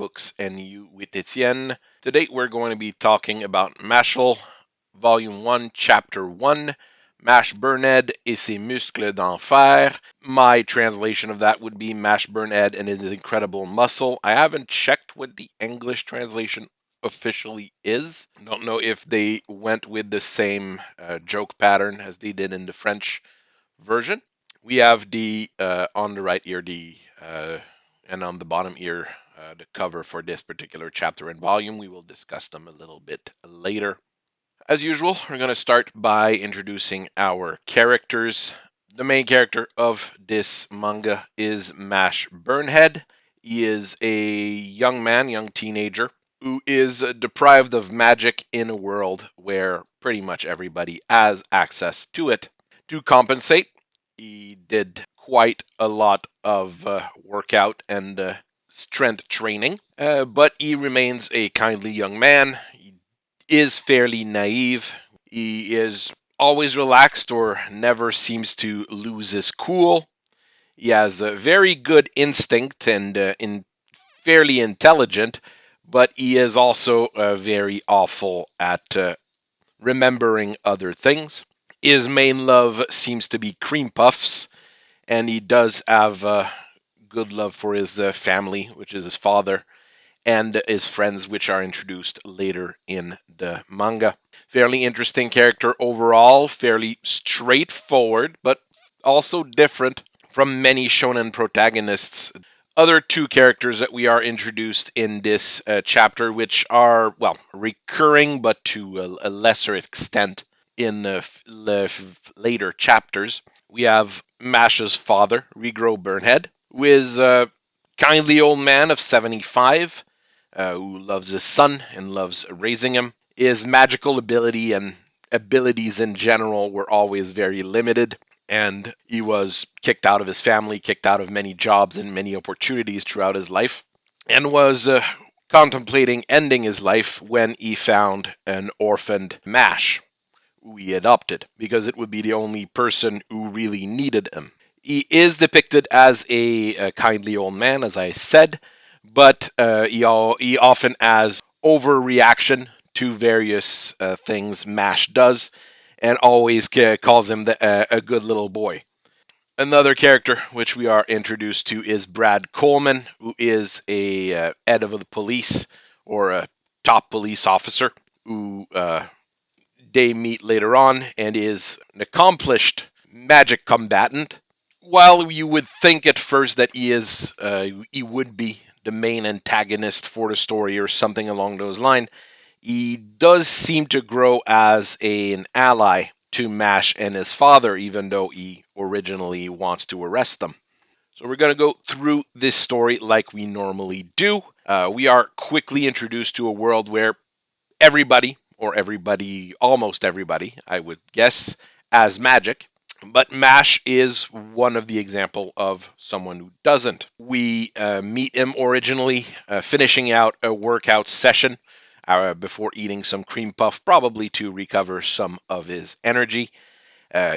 Books and You with HeyTeeEn. Today we're going to be talking about Mashle, Volume 1, Chapter 1, Burnhead et ses muscles d'enfer. My translation of that would be Burnhead and his incredible muscle. I haven't checked what the English translation officially is. Don't know if they went with the same joke pattern as they did in the French version. We have the on the right ear and on the bottom ear the cover for this particular chapter and volume. We will discuss them a little bit later. As usual, we're going to start by introducing our characters. The main character of this manga is Burnhead. He is a young man, young teenager, who is deprived of magic in a world where pretty much everybody has access to it. To compensate, he did quite a lot of workout and strength training, but he remains a kindly young man. He is fairly naive. He is always relaxed or never seems to lose his cool. He has a very good instinct and fairly intelligent, but he is also very awful at remembering other things. His main love seems to be cream puffs, and he does have a good love for his family, which is his father, and his friends, which are introduced later in the manga. Fairly interesting character overall, fairly straightforward, but also different from many shonen protagonists. Other two characters that we are introduced in this chapter, which are, well, recurring but to a lesser extent in later chapters. We have Mash's father, Regro Burnhead, who is a kindly old man of 75 who loves his son and loves raising him. His magical ability and abilities in general were always very limited, and he was kicked out of his family, kicked out of many jobs and many opportunities throughout his life, and was contemplating ending his life when he found an orphaned Mash, who he adopted, because it would be the only person who really needed him. He is depicted as a kindly old man, as I said, but he often has overreaction to various things Mash does, and always calls him a good little boy. Another character which we are introduced to is Brad Coleman, who is a head of the police or a top police officer who they meet later on and is an accomplished magic combatant. While you would think at first that he would be the main antagonist for the story or something along those lines, he does seem to grow as an ally to Mash and his father, even though he originally wants to arrest them. So we're going to go through this story like we normally do. We are quickly introduced to a world where everybody, or everybody, almost everybody, I would guess, has magic. But Mash is one of the example of someone who doesn't. We meet him originally finishing out a workout session before eating some cream puff, probably to recover some of his energy.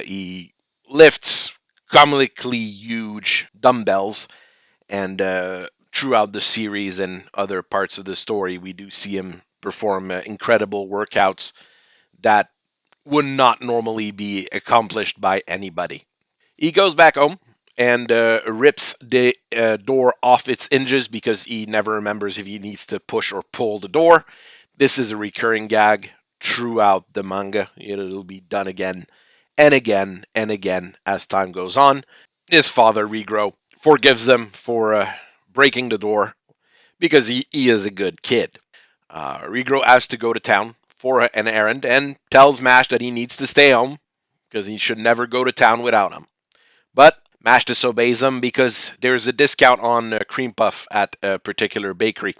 He lifts comically huge dumbbells, and throughout the series and other parts of the story, we do see him perform incredible workouts that would not normally be accomplished by anybody. He goes back home and rips the door off its hinges because he never remembers if he needs to push or pull the door. This is a recurring gag throughout the manga. It'll be done again and again and again as time goes on. His father, Regro, forgives them for breaking the door because he is a good kid. Regro has to go to town for an errand and tells Mash that he needs to stay home because he should never go to town without him. But Mash disobeys him because there's a discount on cream puff at a particular bakery.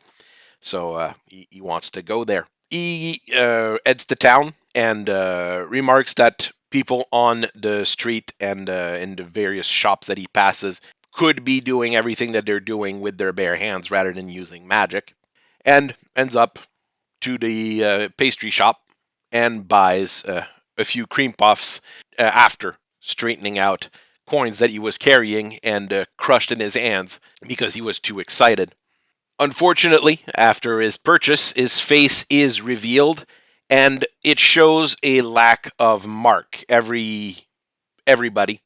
So he wants to go there. He heads to town and remarks that people on the street and in the various shops that he passes could be doing everything that they're doing with their bare hands rather than using magic, and ends up to the pastry shop and buys a few cream puffs after straightening out coins that he was carrying and crushed in his hands because he was too excited. Unfortunately, after his purchase, his face is revealed, and it shows a lack of mark. Everybody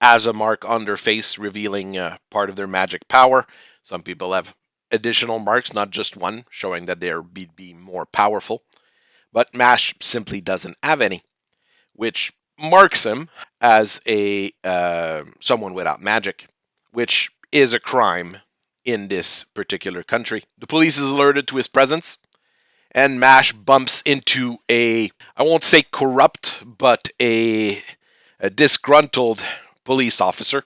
has a mark on their face, revealing part of their magic power. Some people have additional marks, not just one, showing that they're be more powerful. But Mash simply doesn't have any, which marks him as a someone without magic, which is a crime in this particular country. The police is alerted to his presence, and Mash bumps into I won't say corrupt, but a disgruntled police officer.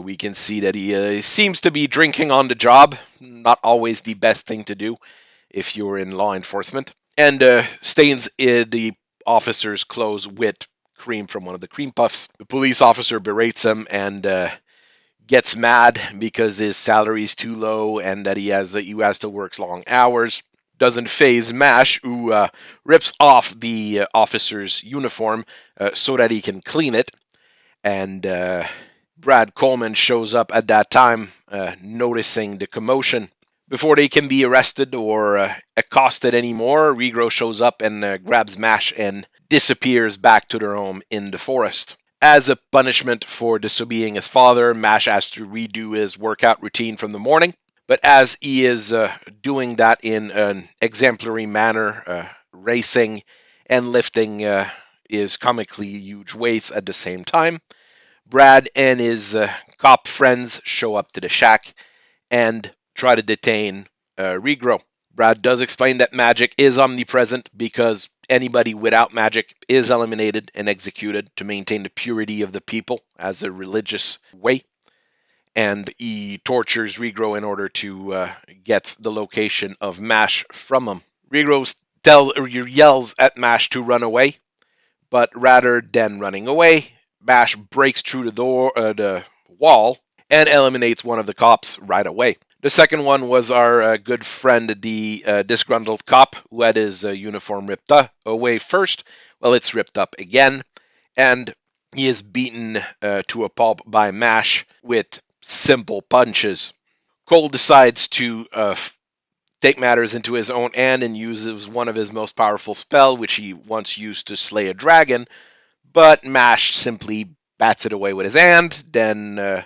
We can see that he seems to be drinking on the job, not always the best thing to do if you're in law enforcement, and stains the officer's clothes with cream from one of the cream puffs. The police officer berates him and gets mad because his salary is too low and that he has to work long hours. Doesn't phase Mash, who rips off the officer's uniform so that he can clean it. And Brad Coleman shows up at that time, noticing the commotion. Before they can be arrested or accosted anymore, Regro shows up and grabs Mash and disappears back to their home in the forest. As a punishment for disobeying his father, Mash has to redo his workout routine from the morning. But as he is doing that in an exemplary manner, racing and lifting his comically huge weights at the same time, Brad and his cop friends show up to the shack and try to detain Regro. Brad does explain that magic is omnipresent because anybody without magic is eliminated and executed to maintain the purity of the people as a religious way. And he tortures Regro in order to get the location of Mash from him. Regro yells at Mash to run away, but rather than running away, Mash breaks through the wall and eliminates one of the cops right away. The second one was our good friend, the disgruntled cop, who had his uniform ripped away first. Well, it's ripped up again, and he is beaten to a pulp by Mash with simple punches. Cole decides to take matters into his own hand and uses one of his most powerful spells, which he once used to slay a dragon, but Mash simply bats it away with his hand, then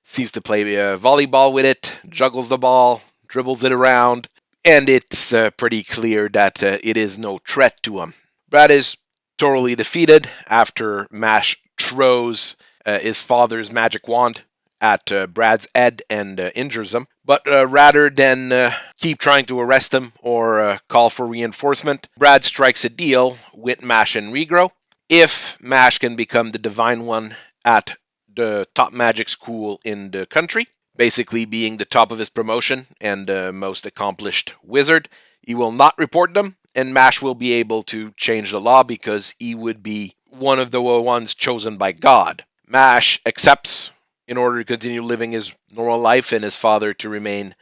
seems to play volleyball with it, juggles the ball, dribbles it around, and it's pretty clear that it is no threat to him. Brad is thoroughly defeated after Mash throws his father's magic wand at Brad's head and injures him. But rather than keep trying to arrest him or call for reinforcement, Brad strikes a deal with Mash and Regro. If Mash can become the Divine One at the top magic school in the country, basically being the top of his promotion and most accomplished wizard, he will not report them, and Mash will be able to change the law because he would be one of the ones chosen by God. Mash accepts in order to continue living his normal life and his father to remain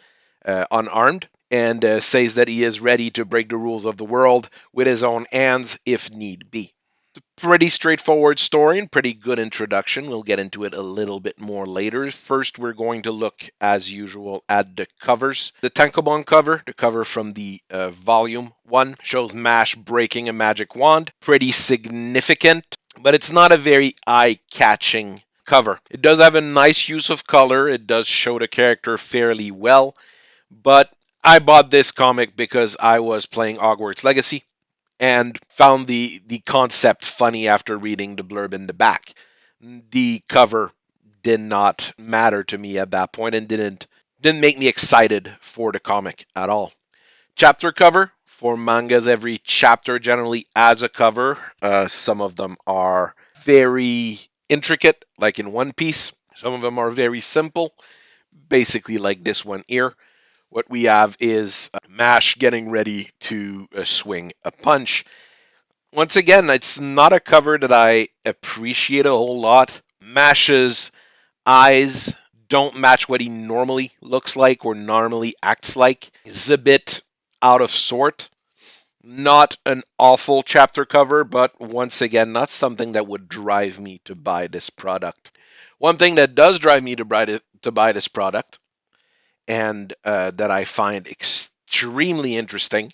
unarmed, and says that he is ready to break the rules of the world with his own hands if need be. Pretty straightforward story and pretty good introduction. We'll get into it a little bit more later. First, we're going to look, as usual, at the covers. The Tankobon cover, the cover from the Volume 1, shows Mash breaking a magic wand. Pretty significant, but it's not a very eye-catching cover. It does have a nice use of color. It does show the character fairly well, but I bought this comic because I was playing Hogwarts Legacy and found the concept funny after reading the blurb in the back. The cover did not matter to me at that point and didn't make me excited for the comic at all. Chapter cover for mangas, every chapter generally has a cover. Some of them are very intricate, like in One Piece. Some of them are very simple, basically like this one here. What we have is Mash getting ready to swing a punch. Once again, it's not a cover that I appreciate a whole lot. Mash's eyes don't match what he normally looks like or normally acts like. He's a bit out of sort. Not an awful chapter cover, but once again, not something that would drive me to buy this product. One thing that does drive me to buy this product, and that I find extremely interesting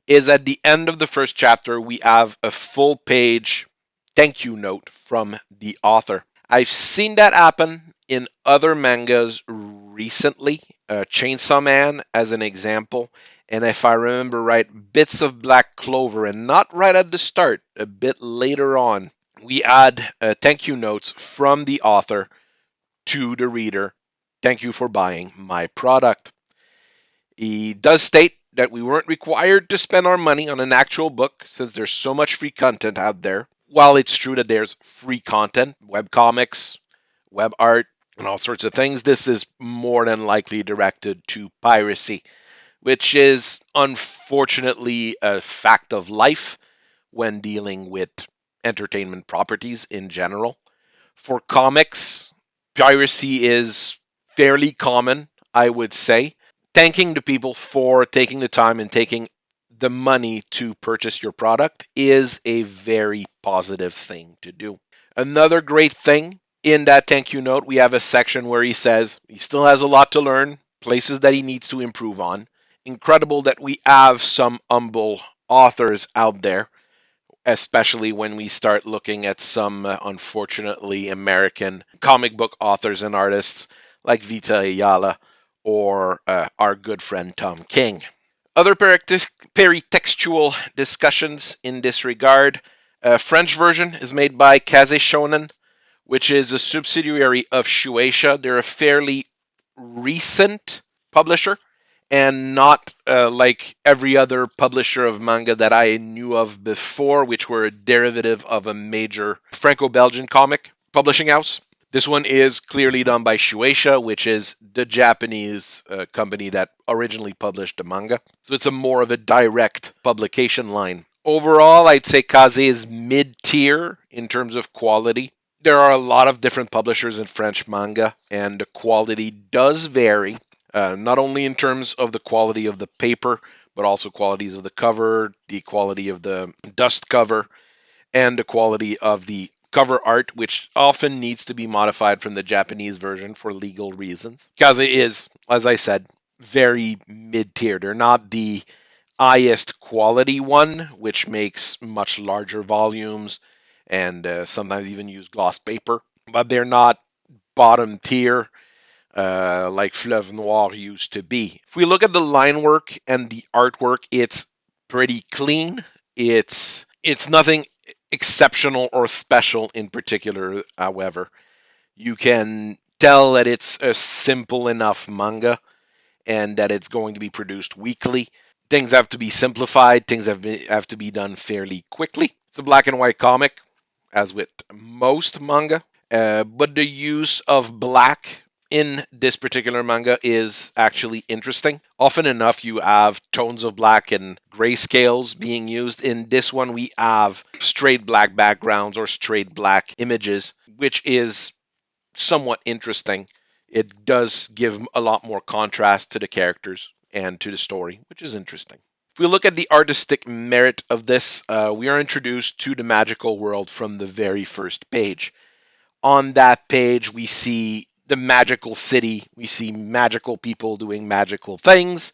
is at the end of the first chapter, we have a full page thank you note from the author. I've seen that happen in other mangas recently, Chainsaw Man as an example, and if I remember right, Bits of Black Clover, and not right at the start, a bit later on, we add thank you notes from the author to the reader. Thank you for buying my product. He does state that we weren't required to spend our money on an actual book since there's so much free content out there. While it's true that there's free content, web comics, web art, and all sorts of things, this is more than likely directed to piracy, which is unfortunately a fact of life when dealing with entertainment properties in general. For comics, piracy is fairly common, I would say. Thanking the people for taking the time and taking the money to purchase your product is a very positive thing to do. Another great thing in that thank you note, we have a section where he says he still has a lot to learn, places that he needs to improve on. Incredible that we have some humble authors out there, especially when we start looking at some unfortunately American comic book authors and artists like Vita Ayala or our good friend Tom King. Other peritextual discussions in this regard. French version is made by Kaze Shonen, which is a subsidiary of Shueisha. They're a fairly recent publisher and not like every other publisher of manga that I knew of before, which were a derivative of a major Franco-Belgian comic publishing house. This one is clearly done by Shueisha, which is the Japanese company that originally published the manga. So it's a more of a direct publication line. Overall, I'd say Kaze is mid-tier in terms of quality. There are a lot of different publishers in French manga, and the quality does vary, not only in terms of the quality of the paper, but also qualities of the cover, the quality of the dust cover, and the quality of the cover art, which often needs to be modified from the Japanese version for legal reasons. Kaze is, as I said, very mid-tier. They're not the highest quality one, which makes much larger volumes and sometimes even use gloss paper, but they're not bottom tier like Fleuve Noir used to be. If we look at the line work and the artwork, it's pretty clean. It's nothing exceptional or special in particular, however. You can tell that it's a simple enough manga and that it's going to be produced weekly. Things have to be simplified, things have to be done fairly quickly. It's a black and white comic, as with most manga, but the use of black in this particular manga is actually interesting. Often enough, you have tones of black and grayscales being used. In this one, we have straight black backgrounds or straight black images, which is somewhat interesting. It does give a lot more contrast to the characters and to the story, which is interesting. If we look at the artistic merit of this, we are introduced to the magical world from the very first page. On that page, we see the magical city, we see magical people doing magical things,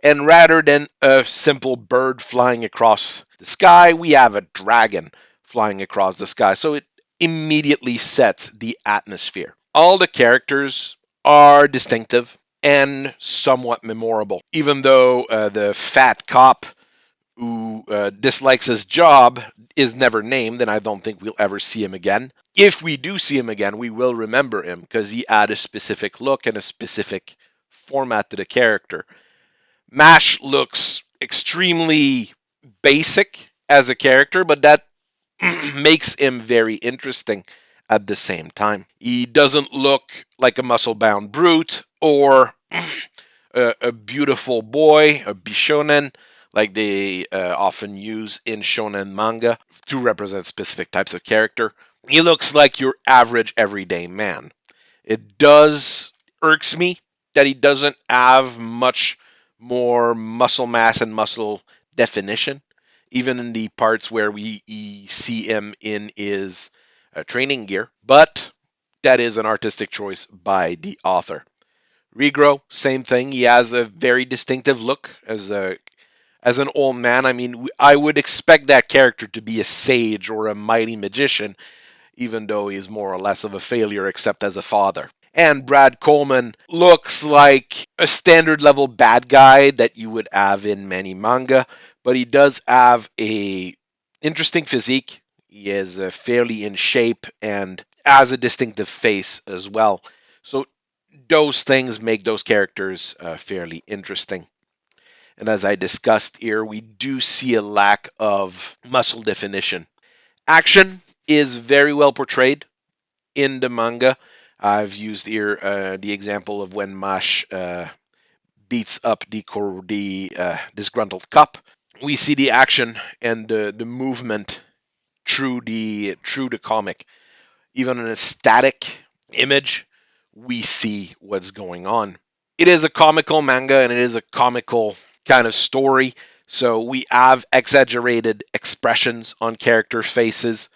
and rather than a simple bird flying across the sky, we have a dragon flying across the sky. So it immediately sets the atmosphere. All the characters are distinctive and somewhat memorable. Even though the fat cop who dislikes his job is never named, and I don't think we'll ever see him again. If we do see him again, we will remember him because he had a specific look and a specific format to the character. Mash looks extremely basic as a character, but that makes him very interesting at the same time. He doesn't look like a muscle bound brute or a beautiful boy, a bishonen, like they often use in shonen manga to represent specific types of character. He looks like your average everyday man. It does irks me that he doesn't have much more muscle mass and muscle definition, even in the parts where we see him in his training gear. But that is an artistic choice by the author. Regrow, same thing. He has a very distinctive look as an old man. I mean, I would expect that character to be a sage or a mighty magician, even though he's more or less of a failure, except as a father. And Brad Coleman looks like a standard level bad guy that you would have in many manga, but he does have a interesting physique. He is fairly in shape and has a distinctive face as well. So those things make those characters fairly interesting. And as I discussed here, we do see a lack of muscle definition. Action is very well portrayed in the manga. I've used here the example of when Mash beats up the disgruntled cop. We see the action and the movement through the comic. Even in a static image, we see what's going on. It is a comical manga and it is a comical kind of story. So we have exaggerated expressions on character faces.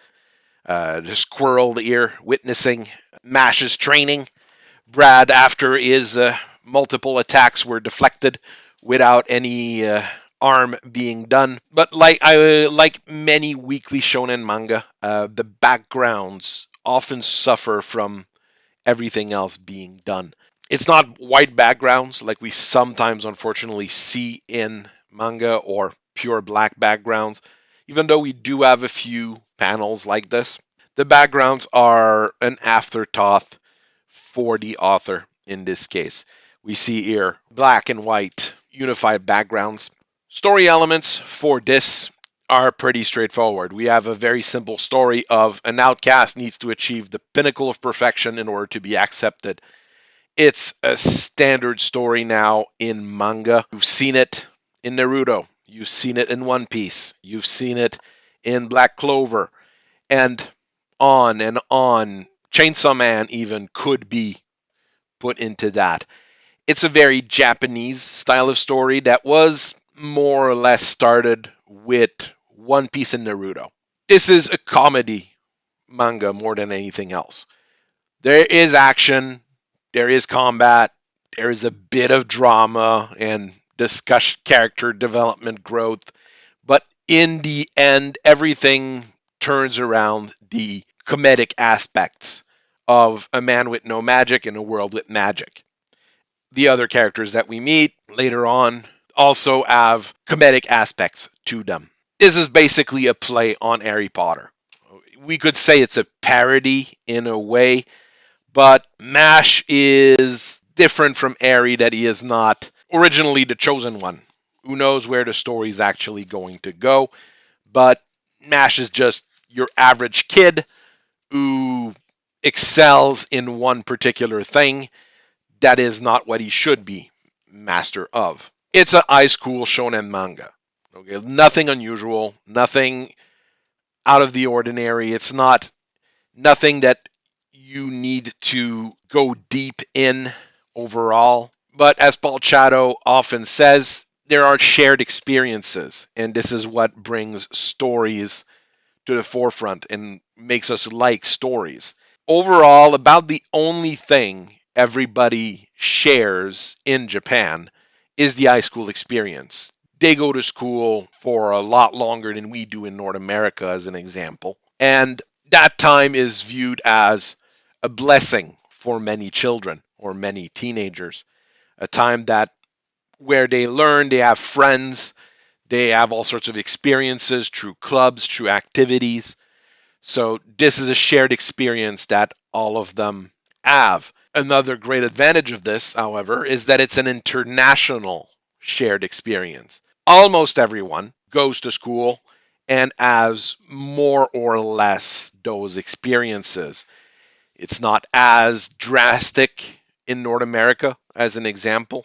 The squirrel ear witnessing Mash's training. Brad, after his multiple attacks were deflected without any arm being done. But like many weekly shonen manga, the backgrounds often suffer from everything else being done. It's not white backgrounds like we sometimes unfortunately see in manga or pure black backgrounds, even though we do have a few panels like this. The backgrounds are an afterthought for the author in this case. We see here black and white unified backgrounds. Story elements for this are pretty straightforward. We have a very simple story of an outcast needs to achieve the pinnacle of perfection in order to be accepted. It's a standard story now in manga. You've seen it in Naruto. You've seen it in One Piece. You've seen it in Black Clover. And on and on. Chainsaw Man even could be put into that. It's a very Japanese style of story that was more or less started with One Piece and Naruto. This is a comedy manga more than anything else. There is action, there is combat, there is a bit of drama and discuss character development growth, but in the end, everything turns around the comedic aspects of a man with no magic in a world with magic. The other characters that we meet later on also have comedic aspects to them. This is basically a play on Harry Potter. We could say it's a parody in a way, but Mash is different from Harry, that he is not originally the chosen one. Who knows where the story is actually going to go, but Mash is just your average kid who excels in one particular thing that is not what he should be master of. It's a high school shonen manga. Okay, nothing unusual, nothing out of the ordinary. It's not nothing that you need to go deep in overall. But as Paul Chato often says, there are shared experiences, and this is what brings stories to the forefront and makes us like stories. Overall, about the only thing everybody shares in Japan is the high school experience. They go to school for a lot longer than we do in North America, as an example. And that time is viewed as a blessing for many children or many teenagers. A time that where they learn, they have friends, they have all sorts of experiences through clubs, through activities. So this is a shared experience that all of them have. Another great advantage of this, however, is that it's an international shared experience. Almost everyone goes to school and has more or less those experiences. It's not as drastic in North America, as an example,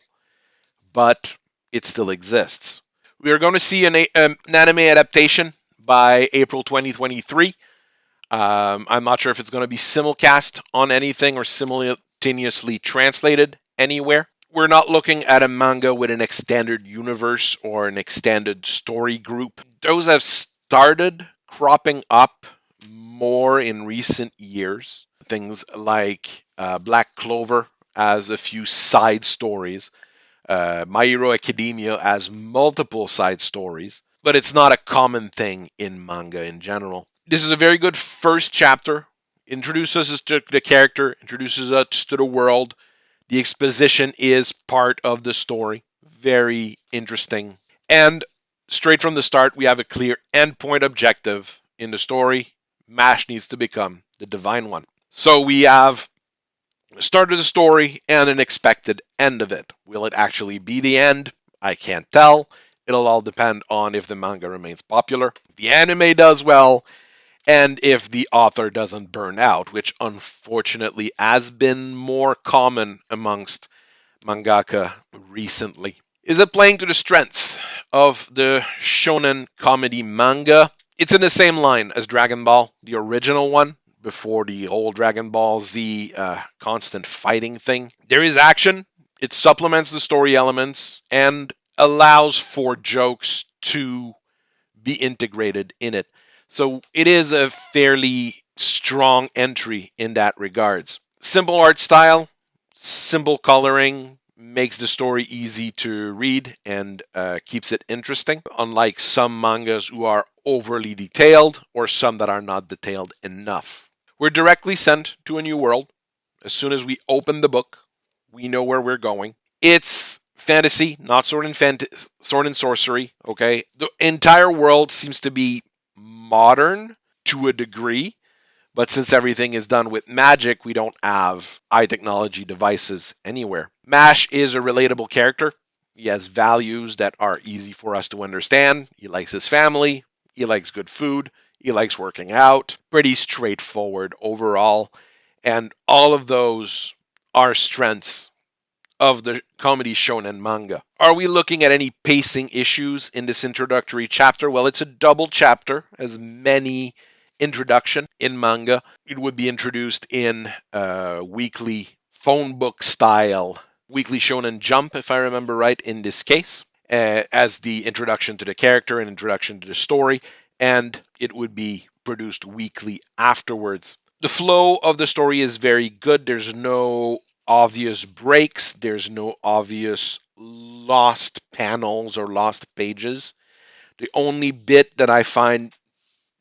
but it still exists. We are going to see an anime adaptation by April 2023. I'm not sure if it's going to be simulcast on anything or simultaneously translated anywhere. We're not looking at a manga with an extended universe or an extended story group. Those have started cropping up more in recent years. Things like Black Clover as a few side stories. My Hero Academia has multiple side stories, but it's not a common thing in manga in general. This is a very good first chapter. Introduces us to the character, introduces us to the world. The exposition is part of the story. Very interesting. And straight from the start, we have a clear endpoint objective in the story. Mash needs to become the Divine One. So we have started the story and an expected end of it. Will it actually be the end? I can't tell. It'll all depend on if the manga remains popular, the anime does well, and if the author doesn't burn out, which unfortunately has been more common amongst mangaka recently. Is it playing to the strengths of the shonen comedy manga? It's in the same line as Dragon Ball, the original one, before the whole Dragon Ball Z constant fighting thing. There is action, it supplements the story elements, and allows for jokes to be integrated in it. So it is a fairly strong entry in that regards. Simple art style, simple coloring, makes the story easy to read and keeps it interesting, unlike some mangas who are overly detailed or some that are not detailed enough. We're directly sent to a new world. As soon as we open the book, we know where we're going. It's fantasy, not sword and sorcery. Okay, the entire world seems to be modern to a degree, but since everything is done with magic, we don't have high technology devices anywhere. Mash is a relatable character. He has values that are easy for us to understand. He likes his family. He likes good food. He likes working out. Pretty straightforward overall. And all of those are strengths of the comedy shonen manga. Are we looking at any pacing issues in this introductory chapter? Well, it's a double chapter, as many introduction in manga. It would be introduced in weekly phone book style, weekly shonen jump, if I remember right, in this case, as the introduction to the character and introduction to the story, and it would be produced weekly afterwards. The flow of the story is very good. There's no obvious breaks, there's no obvious lost panels or lost pages. The only bit that I find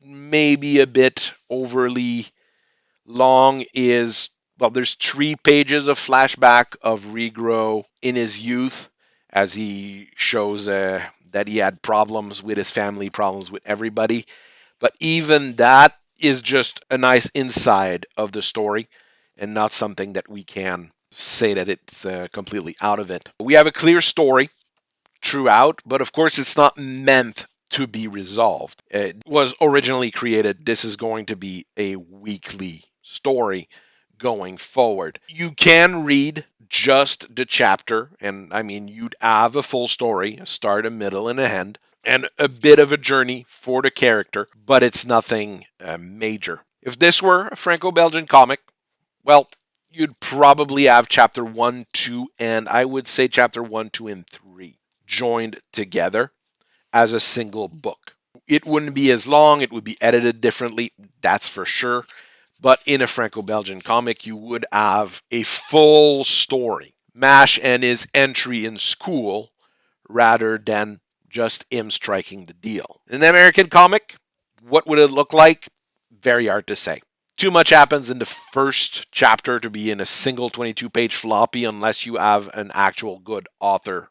maybe a bit overly long is, well, there's 3 pages of flashback of Regrow in his youth as he shows that he had problems with his family, problems with everybody. But even that is just a nice inside of the story and not something that we can say that it's completely out of it. We have a clear story throughout, but of course it's not meant to be resolved. It was originally created. This is going to be a weekly story going forward. You can read just the chapter, and I mean, you'd have a full story, a start, a middle, and a end, and a bit of a journey for the character, but it's nothing major. If this were a Franco Belgian comic, well, you'd probably have chapter 1, 2, and I would say chapter 1, 2, and 3 joined together as a single book. It wouldn't be as long, it would be edited differently, that's for sure. But in a Franco Belgian comic, you would have a full story. Mash and his entry in school rather than just him striking the deal. In an American comic, what would it look like? Very hard to say. Too much happens in the first chapter to be in a single 22-page floppy unless you have an actual good author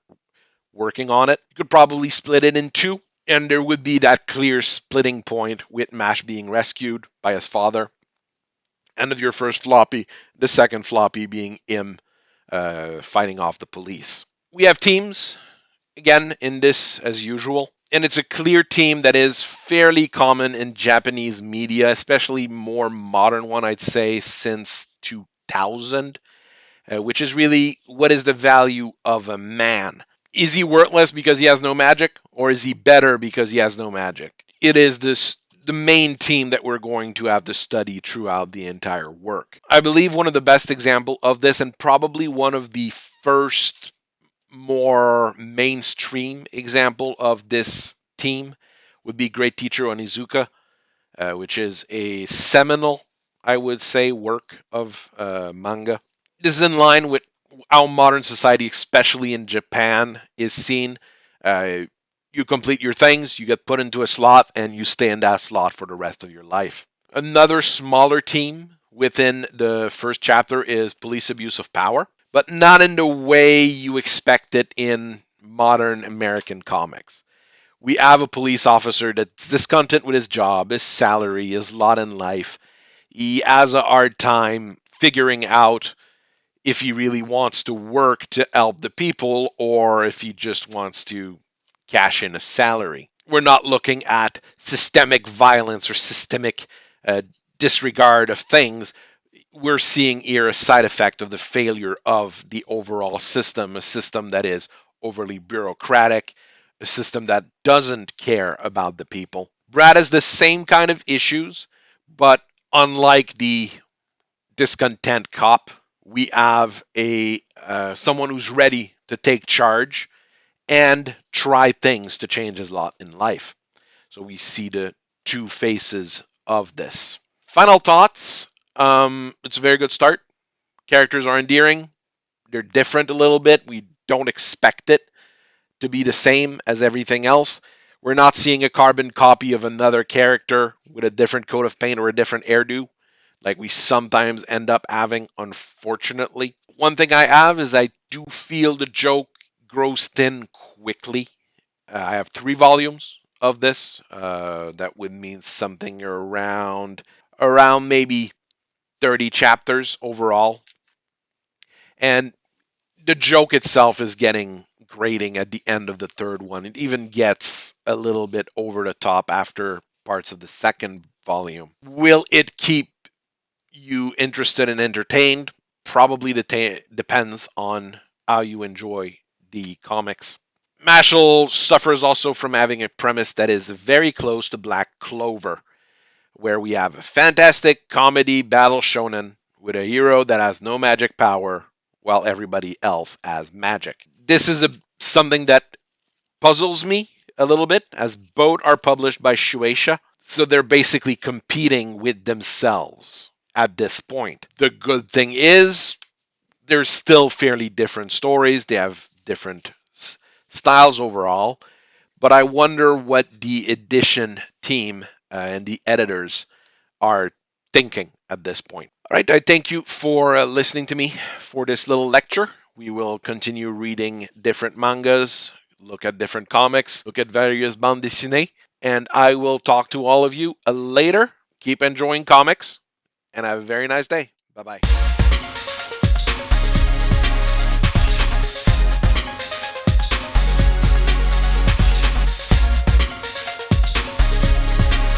working on it. You could probably split it in 2, and there would be that clear splitting point with Mash being rescued by his father. End of your first floppy, the second floppy being him fighting off the police. We have teams, again, in this as usual. And it's a clear theme that is fairly common in Japanese media, especially more modern one, I'd say, since 2000, which is really what is the value of a man? Is he worthless because he has no magic, or is he better because he has no magic? It is the main theme that we're going to have to study throughout the entire work. I believe one of the best example of this, and probably one of the first more mainstream example of this theme, would be Great Teacher Onizuka, which is a seminal, I would say, work of manga. This is in line with Our modern society, especially in Japan, is seen. Uh, you complete your things, you get put into a slot, and you stay in that slot for the rest of your life. Another smaller team within the first chapter is police abuse of power, but not in the way you expect it in modern American comics. We have a police officer that's discontent with his job, his salary, his lot in life. He has a hard time figuring out if he really wants to work to help the people or if he just wants to cash in a salary. We're not looking at systemic violence or systemic uh, disregard of things. We're seeing here a side effect of the failure of the overall system, a system that is overly bureaucratic, a system that doesn't care about the people. Brad has the same kind of issues, but unlike the discontent cop, we have a someone who's ready to take charge and try things to change his lot in life. So we see the two faces of this. Final thoughts. It's a very good start. Characters are endearing. They're different a little bit. We don't expect it to be the same as everything else. We're not seeing a carbon copy of another character with a different coat of paint or a different hairdo, like we sometimes end up having, unfortunately. One thing I have is I do feel the joke grows thin quickly. I have 3 volumes of this. That would mean something around maybe 30 chapters overall. And the joke itself is getting grating at the end of the third one. It even gets a little bit over the top after parts of the second volume. Will it keep you interested and entertained? Probably depends on how you enjoy the comics. Mashle suffers also from having a premise that is very close to Black Clover, where we have a fantastic comedy battle shonen with a hero that has no magic power while everybody else has magic. This is something that puzzles me a little bit, as both are published by Shueisha, so they're basically competing with themselves at this point. The good thing is there's still fairly different stories. They have different styles overall, but I wonder what the edition team and the editors are thinking at this point. All right, I thank you for listening to me for this little lecture. We will continue reading different mangas, look at different comics, look at various bande dessinées, and I will talk to all of you later. Keep enjoying comics, and have a very nice day. Bye bye.